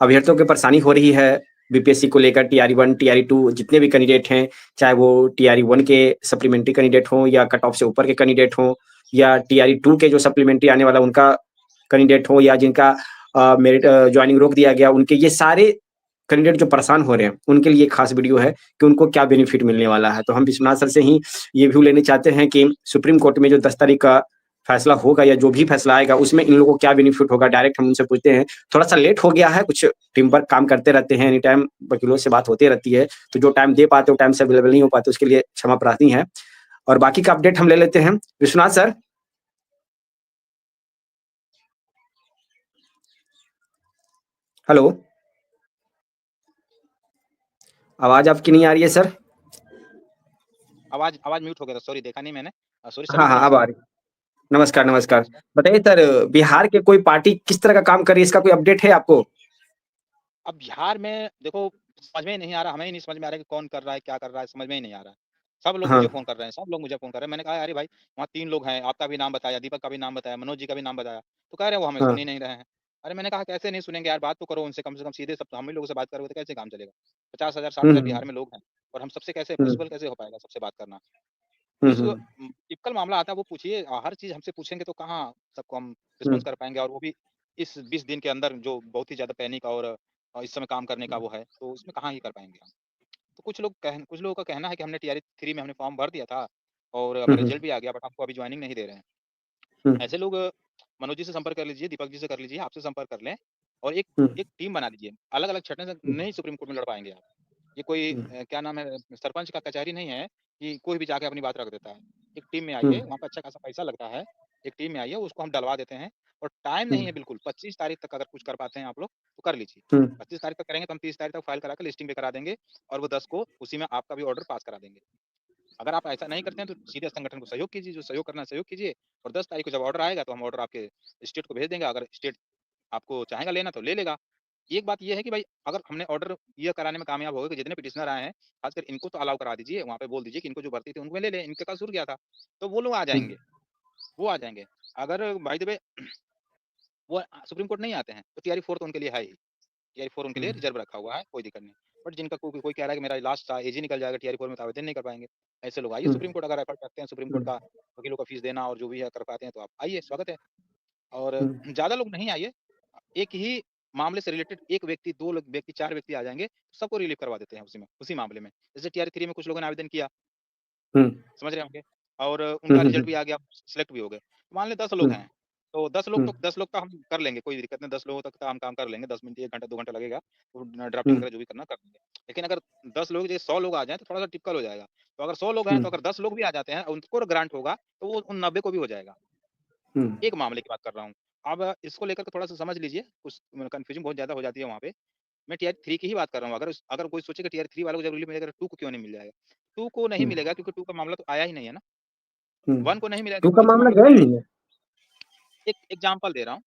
अभ्यर्थियों को परेशानी हो रही है बीपीएससी को लेकर। टीआरई 1, टीआरई 2 जितने भी कैंडिडेट हैं, चाहे वो टीआरई 1 के सप्लीमेंट्री कैंडिडेट हों या कट ऑफ से ऊपर के कैंडिडेट हों, या टीआरई 2 के जो सप्लीमेंट्री आने वाला उनका कैंडिडेट हो, या जिनका मेरिट जॉइनिंग रोक दिया गया, उनके ये सारे कैंडिडेट जो परेशान हो रहे हैं, उनके लिए खास वीडियो है कि उनको क्या बेनिफिट मिलने वाला है। तो हम विश्वनाथ सर से ही ये व्यू लेने चाहते हैं कि सुप्रीम कोर्ट में जो 10 तारीख का फैसला होगा या जो भी फैसला आएगा, उसमें इन लोगों को क्या बेनिफिट होगा। डायरेक्ट हम उनसे पूछते हैं। थोड़ा-सा लेट हो गया है, कुछ टीम वर्क काम करते रहते हैं, एनी टाइम वकीलों से बात होती रहती है, तो जो टाइम दे पाते, वो टाइम से अवेलेबल नहीं हो पाते, उसके लिए क्षमा प्रार्थी हैं। और बाकी का अपडेट हम ले लेते हैं। विश्वनाथ सर? हेलो? आवाज़ आपकी नहीं आ रही है सर। आवाज़ म्यूट हो गया था, सॉरी, देखा नहीं मैंने। सॉरी सर, हाँ, हाँ, अब आ नमस्कार। रही। नमस्कार, नमस्कार। नमस्कार। बताइए सर, बिहार के कोई पार्टी किस तरह का काम कर रही है, इसका कोई अपडेट है आपको? अब बिहार में देखो, समझ में ही नहीं आ रहा, हमें ही नहीं समझ में आ रहा है कि कौन कर रहा है, क्या कर रहा है, समझ में ही नहीं आ रहा है। सब लोग हाँ। मुझे फ़ोन कर रहे हैं, सब लोग मुझे फ़ोन कर रहे हैं। मैंने कहा अरे भाई, वहाँ 3 लोग हैं, आपका भी नाम बताया, दीपक का भी नाम बताया, मनोज जी का भी नाम बताया। तो कह रहे हैं वो हमें हाँ। सुन ही नहीं रहे हैं। अरे मैंने कहा कैसे नहीं सुनेंगे यार, बात तो करो उनसे, कम से कम सीधे सब हम ही लोगों से बात करोगे तो कैसे काम चलेगा? 50,000 हुँ, 60,000 हुँ। बिहार में लोग हैं और हम सबसे कैसे हुँ। पॉसिबल कैसे हो पाएगा सबसे बात करना? हुँ, जो हुँ। टिपिकल मामला आता है वो पूछिए, हर चीज़ हमसे पूछेंगे तो कहाँ सबको हम हुँ। रिस्पॉन्स कर पाएँगे, और वो भी इस 20 दिन के अंदर जो बहुत ही ज़्यादा पैनिक और इस समय काम करने का वो है, तो उसमें कहाँ ही कर पाएँगे हम। तो कुछ लोगों का कहना है कि हमने टीआरई 3 में हमने फॉर्म भर दिया था और हुँ, हमारा हुँ। रिजल्ट भी आ गया, बट हमको अभी जॉइनिंग नहीं दे रहे हैं। हुँ। ऐसे लोग मनोज जी से संपर्क कर लीजिए, दीपक जी से कर लीजिए, आपसे संपर्क कर लें और एक हुँ। एक टीम बना लीजिए। अलग-अलग छँटनी से हुँ। नहीं सुप्रीम कोर्ट में लड़ पाएँगे आप। ये कोई हुँ। क्या नाम है, सरपंच का कचहरी नहीं है कि कोई भी जाके अपनी बात रख देता है। एक टीम में हुँ। आइए, वहाँ पे अच्छा खासा पैसा लगता है। एक टीम में आइए, उसको हम डलवा देते हैं और टाइम हुँ। नहीं है बिल्कुल, 25 तारीख तक अगर कुछ कर पाते हैं आप लोग, तो कर लीजिए। हुँ। 25 तारीख तक करेंगे तो हम 30 तारीख तक फाइल करा के लिस्टिंग पे करा देंगे और वो 10 को उसी में आपका भी ऑर्डर पास करा देंगे। अगर आप ऐसा नहीं करते हैं तो सीधे संगठन को सहयोग कीजिए, जो सहयोग करना है सहयोग कीजिए और 10 तारीख को जब ऑर्डर आएगा तो हम ऑर्डर आपके स्टेट को भेज देंगे। अगर स्टेट आपको चाहेगा लेना तो ले लेगा। एक बात ये है कि भाई, अगर हमने ऑर्डर ये कराने में कामयाब हो गए कि जितने पिटिशनर आए हैं, खासकर इनको तो अलाउ करा दीजिए, वहाँ पे बोल दीजिए कि इनको जो भर्ती थी उनको ले लें, इनके कसूर क्या था? तो वो लोग आ हुँ। जाएँगे, वो आ जाएँगे। अगर बाय द वे वो सुप्रीम कोर्ट नहीं आते हैं, तो टीआरई 4 तो उनके लिए है ही। टीआरई 4 उनके लिए हुँ। रिजर्व रखा हुआ है, कोई दिक्कत नहीं। बट जिनका कोई कह रहा है कि मेरा लास्ट था, एज ही निकल जाएगा, टीआरई 4 में तो आवेदन नहीं कर पाएँगे। ऐसे लोग आइए हुँ। सुप्रीम कोर्ट, अगर एफर्ट करते हैं सुप्रीम हुँ। कोर्ट का वकीलों का फीस देना और जो भी है कर पाते हैं तो आप आइए, स्वागत है। और हुँ। ज़्यादा लोग नहीं आइए, एक ही मामले से रिलेटेड 1 व्यक्ति, 2 लोग व्यक्ति, 4 व्यक्ति आ जाएँगे, सबको रिलीव करवा देते हैं उसी मामले में। जैसे टीआरई 3 में कुछ लोगों ने आवेदन किया, हुँ। समझ रहे होंगे, और हुँ, उनका हुँ, रिजल्ट हुँ। भी आ गया, सिलेक्ट भी हो गए। मान लें 10 लोग हुँ। हैं, तो 10 लोग हुँ। तो 10 लोग का हम कर लेंगे, कोई दिक्कत नहीं, 10 लोगों तक का हम काम कर लेंगे, 10 मिनट, 1 घंटा, 2 घंटा लगेगा, तो ड्राफ्टिंग हुँ। वगैरह जो भी करना कर लेंगे। लेकिन अगर 10 लोग जैसे 100 लोग आ जाएँ तो थोड़ा-सा टिपिकल हो जाएगा। तो अगर 100 लोग हैं, हुँ। तो अगर 10 लोग भी आ जाते हैं, उनको ग्रांट होगा, तो वो उन 90 को भी हो जाएगा। हुँ। एक मामले की बात कर रहा हूँ। अब इसको लेकर के थोड़ा-सा समझ लीजिए, कुछ कन्फ्यूजन बहुत ज़्यादा हो जाती है वहाँ पे। मैं टीआर 3 की ही बात कर रहा हूँ। अगर कोई सोचे कि टीआर 3 वालों को जब रिलीफ मिलेगा तो 2 को क्यों नहीं मिल जाएगा? 2 को नहीं हुँ। मिलेगा क्योंकि 2 का मामला तो आया ही नहीं है ना। हुँ। 1 को नहीं मिला 2 क्योंकि का 1 का मामला मामला तो गया ही आया ही नहीं नहीं। है? एक एग्ज़ाम्पल दे रहा हूँ,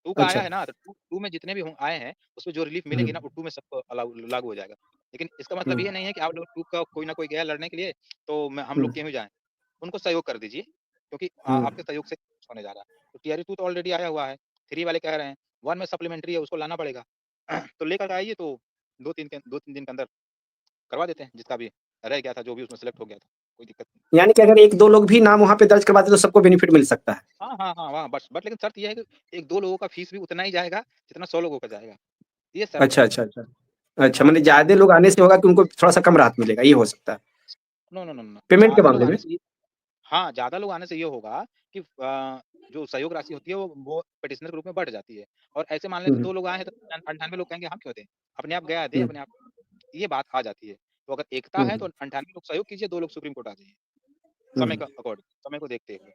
2 का अच्छा। आया है ना, तो 2 में जितने भी आए हैं, उसमें जो रिलीफ हुँ। मिलेगी ना, वो 2 में सबको लागू हो जाएगा। लेकिन इसका हुँ। मतलब ये नहीं है कि आप लोग 2 का कोई ना कोई गया लड़ने के लिए, तो हम हुँ। लोग क्यों ही जाएँ? उनको सहयोग कर दीजिए, क्योंकि हुँ। आपके सहयोग से कुछ होने जा रहा है। तो टीआरई 2 तो ऑलरेडी आया हुआ है, 3 वाले कह रहे हैं, 1 में सप्लीमेंट्री है, उसको लाना पड़ेगा। तो लेकर के आइए, तो 2-3 दिन के अंदर करवा देते हैं, जिसका भी रह गया था, जो भी उसमें सेलेक्ट हो गया था, कोई दिक्कत नहीं। यानी कि अगर 1-2 लोग भी नाम वहाँ पे दर्ज करवाते तो सबको बेनिफिट मिल सकता है। हाँ, हाँ, हाँ, हाँ, बट लेकिन शर्त ये है कि 1-2 लोगों का फीस भी उतना ही जाएगा, जितना 100 लोगों का जाएगा। ये शर्त अच्छा, है। अच्छा, अच्छा। अच्छा, हाँ, मतलब आप ज़्यादा लोग आने से होगा कि उनको थोड़ा-सा कम राहत मिलेगा, ये हो सकता है। No, no, no, no, payment के ज़्यादा लोग मामले में? आने से ये हाँ, ज़्यादा लोग आने से ये होगा कि जो सहयोग राशि होती है वो पिटिशनर के रूप में बढ़ जाती है। और ऐसे मान लें हुँ, तो 2 हुँ। लोग आए हैं तो 98 लोग कहेंगे हम क्यों दें? अपने आप गया दे हुँ। अपने आप, ये बात आ जाती है। तो अगर एकता हुँ, है तो हुँ। 98 लोग सहयोग कीजिए, 2 लोग सुप्रीम कोर्ट आ जाइए, हुँ। समय का अकॉर्डिंग, समय को देखते हुए।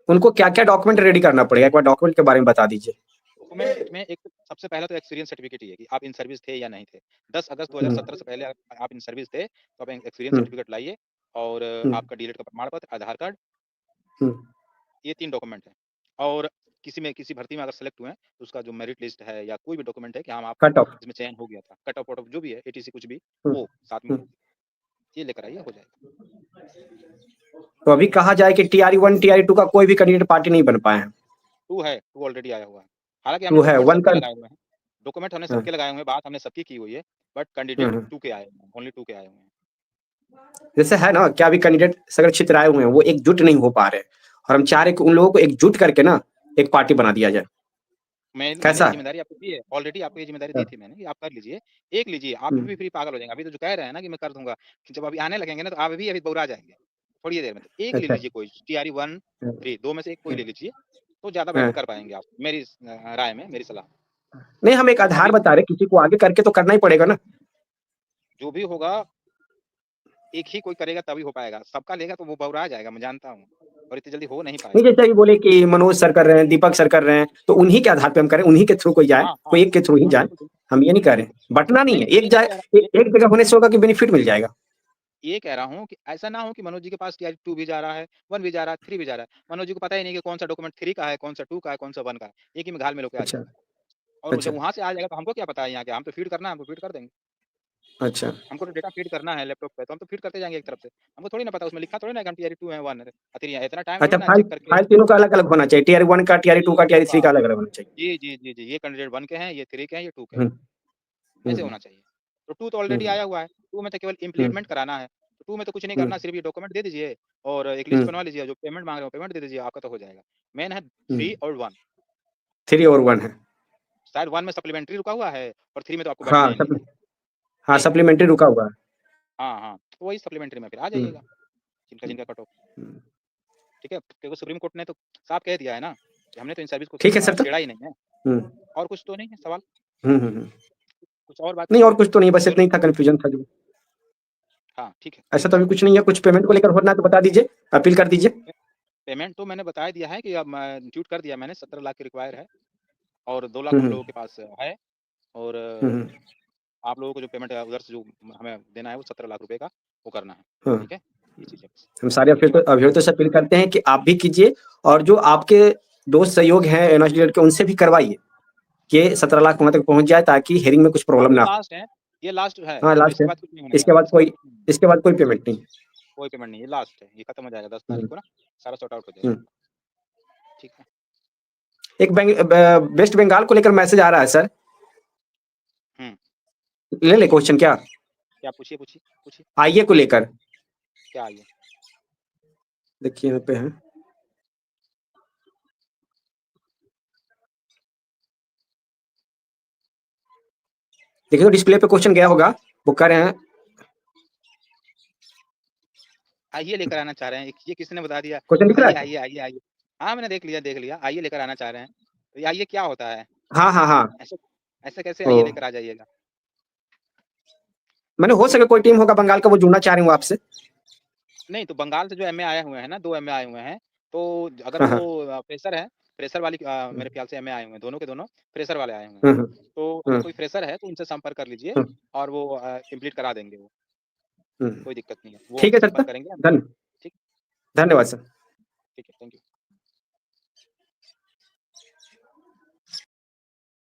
उनको क्या-क्या डॉक्यूमेंट रेडी करना पड़ेगा? एक बार डॉक्यूमेंट के बारे में बता दीजिए। डॉक्यूमेंट में एक सबसे पहला तो एक्सपीरियंस सर्टिफिकेट ही है कि आप इन सर्विस थे या नहीं थे। 10 अगस्त हुँ। 2017 से पहले आप इन सर्विस थे, तो आप एक्सपीरियंस हुँ। सर्टिफिकेट लाइए और हुँ। आपका डीएलएड का प्रमाण पत्र, आधार कार्ड, हुँ। ये 3 डॉक्यूमेंट हैं। और किसी भर्ती में अगर सेलेक्ट हुए हैं, तो उसका जो मेरिट लिस्ट है या कोई भी डॉक्यूमेंट है कि हाँ, आपका कट ऑफ। इसमें चयन हो गया था, कट ऑफ वट ऑफ जो भी है, एटीसी कुछ भी, हुँ। वो साथ में हुँ। ये लेकर आइए, हो जाएगा। तो अभी कहा जाए कि टीआरई 1, टीआरई 2 का कोई भी कैंडिडेट पार्टी नहीं बन पाए हैं। 2 है, 2 ऑलरेडी आया हुआ है। हालाँकि हमने 2 है, डॉक्यूमेंट 1 सबके का लगाए हुए हैं। डॉक्यूमेंट हमने हाँ, सबके लगाए हुए हैं, बात हमने सबकी की हुई है, बट कैंडिडेट 2 के आए हुए हैं, ओनली 2 के आए हुए हैं। जैसे है ना क्या अभी कैंडिडेट सगर क्षेत्र आए हुए हैं वो एकजुट नहीं हो पा रहे और हम चाह रहे हैं कि उन लोगों को एकजुट करके ना एक पार्टी बना दिया जाए। मैंने कैसा ये है? ज़िम्मेदारी आपको दी है, ऑलरेडी आपको ये ज़िम्मेदारी दी हाँ, थी मैंने कि आप कर लीजिए, एक लीजिए, आप हुँ, भी फ्री पागल हो जाएँगे। अभी तो जो कह रहे हैं ना कि मैं कर दूँगा, कि जब अभी आने लगेंगे ना तो आप भी अभी बौरा जाएँगे, थोड़ी ही देर में। तो एक ले अच्छा। लीजिए कोई टीआरई 1, हाँ, 3 2 में से एक कोई हाँ, ले लीजिए, तो ज़्यादा बेटर हाँ। कर पाएँगे आप, मेरी राय में, मेरी सलाह। नहीं हम एक तो आधार अभी बता रहे हैं, किसी को आगे करके तो करना ही पड़ेगा ना। जो भी होगा, एक ही कोई करेगा तभी हो पाएगा, सबका लेगा तो वो बौरा जाएगा, मैं जानता हूँ और इतनी जल्दी हो नहीं नहीं पाएगा। जैसे अभी बोले कि मनोज सर कर रहे हैं, दीपक सर कर रहे हैं, तो उन्हीं के आधार पे हम करें, उन्हीं के थ्रू कोई जाए, हाँ, हाँ, कोई एक के थ्रू ही हाँ, जाए। बिल्कुल, बिल्कुल। हम ये नहीं कह रहे, बँटना नहीं नहीं, है, नहीं, एक जाए एक जगह होने से होगा कि बेनिफिट मिल जाएगा। ये कह रहा हूँ कि ऐसा ना हो कि मनोज जी के पास टीआर 2 भी जा रहा है, 1 भी जा रहा है, 3 भी जा रहा है। मनोज जी को पता ही नहीं कि कौन-सा डॉक्यूमेंट 3 का है, कौन-सा 2 का है, कौन-सा 1 का है। एक ही में घाल-मिल होके आ अच्छा, जाएगा और अच्छा, जब वहाँ से आ जाएगा तो हमको क्या पता है यहाँ के, हम तो फीड करना है, हम तो फीड कर देंगे। अच्छा। हमको तो डेटा फीड करना है लैपटॉप पे, तो हम तो फीड करते जाएँगे एक तरफ से। हमको थोड़ी ना पता उसमें लिखा थोड़ी ना है कि हम टीआर 2 है, 1 है। 3 है, इतना टाइम अच्छा थोड़ी ना है फाइल चेक करके। फाइल तीनों का अलग-अलग होना चाहिए, टियर 1 का, टियर 2 का, टियर 3 हाँ, का अलग-अलग होना चाहिए। जी, जी, जी, जी, ये कैंडिडेट 1 के हैं, ये 3 के हैं, ये 2 के हुँ, हैं। हुँ, ऐसे हुँ, होना चाहिए। तो 2 तो हुँ, ऑलरेडी आया हुआ है, 2 में तो केवल हुँ, इम्प्लीमेंट कराना है। तो 2 में तो कुछ नहीं हुँ, करना, सिर्फ ये डॉक्यूमेंट दे दीजिए और एक हुँ, लिस्ट बनवा लीजिए, जो पेमेंट माँग रहे हो पेमेंट दे दीजिए, आपका तो हो जाएगा। मेन है हुँ। 3 और 1। 3 और 1 है। शायद 1 में सप्लीमेंट्री रुका हुआ है और 3 में तो आपको बैठना हाँ, ही नहीं है। हाँ, नहीं? सप्लीमेंट्री रुका हुआ है। हाँ, हाँ। तो वही सप्लीमेंट्री में फिर आ हुँ, जाइएगा, जिनका हुँ, जिनका कट ऑफ, हुँ। ठीक है? क्योंकि सुप्रीम कोर्ट ने तो साफ कह दिया है ना, कि हमने तो इन सर्विस को ठीक है सर तो? छेड़ा ही नहीं है। हुँ, और कुछ तो नहीं है सवाल? हुँ, हुँ, हुँ। कुछ और बात नहीं कीजिए। और कुछ तो नहीं, बस अगर इतना ही था कन्फ्यूज़न था जो। हाँ, ठीक है, ऐसा कोई तो इश्यू अभी नहीं कुछ नहीं है, कुछ पेमेंट को लेकर होना है तो बता दीजिए, अपील कर दीजिए। है। पेमेंट तो मैंने बता दिया है कि अब मैं ट्वीट कर दिया मैंने, 17 लाख की रिक्वायर है और 2 लाख हुँ, हम हुँ, लोगों के पास है और हुँ, हुँ, आप लोगों को जो पेमेंट है उधर से जो हमें देना है वो 17 लाख रुपए का वो करना है, हाँ। ठीक है? ये चीज़ है बस, हम सारे बाकी बात अभियोक्ता से अपील करते हैं कि आप भी कीजिए और जो आपके दोस्त सहयोग हैं एनोस के उनसे भी करवाइए, कि 17 लाख वहाँ तक पहुँच जाए ताकि हियरिंग में कुछ हाँ, प्रॉब्लम ये ना हो। लास्ट है, ये लास्ट है, हाँ, अब लास्ट इसके है। बाद कुछ नहीं होने वाला, इसके बाद कोई पेमेंट नहीं। कोई पेमेंट नहीं, ये लास्ट है, ये खत्म हो जाएगा 10 तारीख हुँ, को ना, सारा सॉर्ट आउट हो हुँ। जाएगा, ठीक है? एक वेस्ट बंगाल को लेकर मैसेज आ रहा है सर, हुँ, ले लें क्वेश्चन क्या? क्या पूछिए, पूछिए, पूछिए, आईए को लेकर, क्या आई है? देखिए यहाँ पे है। देखिए तो डिस्प्ले पे क्वेश्चन गया होगा, वो कह रहे हैं आइए लेकर आना चाह रहे हैं, ये किसने बता दिया? क्वेश्चन दिख रहा आइए, है? आइए, आइए, आइए। हाँ, मैंने देख लिया, आइए लेकर आना चाह रहे हैं। तो ये आइए क्या होता है? हाँ, हाँ, हाँ। ऐसे ऐसे कैसे आइए ओह! लेकर आ जाइएगा? मैंने हो सके कोई टीम होगा बंगाल का वो जुड़ना चाह रही हूँ आपसे। नहीं, तो बंगाल से जो एमए आए हुए हैं ना, 2 एमए आए हुए हैं, तो अगर हाँ, वो हाँ। फ्रेशर है, फ्रेशर वाली हुँ, मेरे ख्याल से एमए आए हुए हैं, दोनों के दोनों फ्रेशर वाले आए हुए हैं। हुँ, हुँ, तो अगर हुँ, कोई फ्रेशर है, तो उनसे संपर्क कर लीजिए हुँ, और वो कंप्लीट करा देंगे वो, हुँ। कोई दिक्कत नहीं है। वो ठीक हमसे है सर संपर्क तो करेंगे, हम धन ठीक धन्यवाद सर।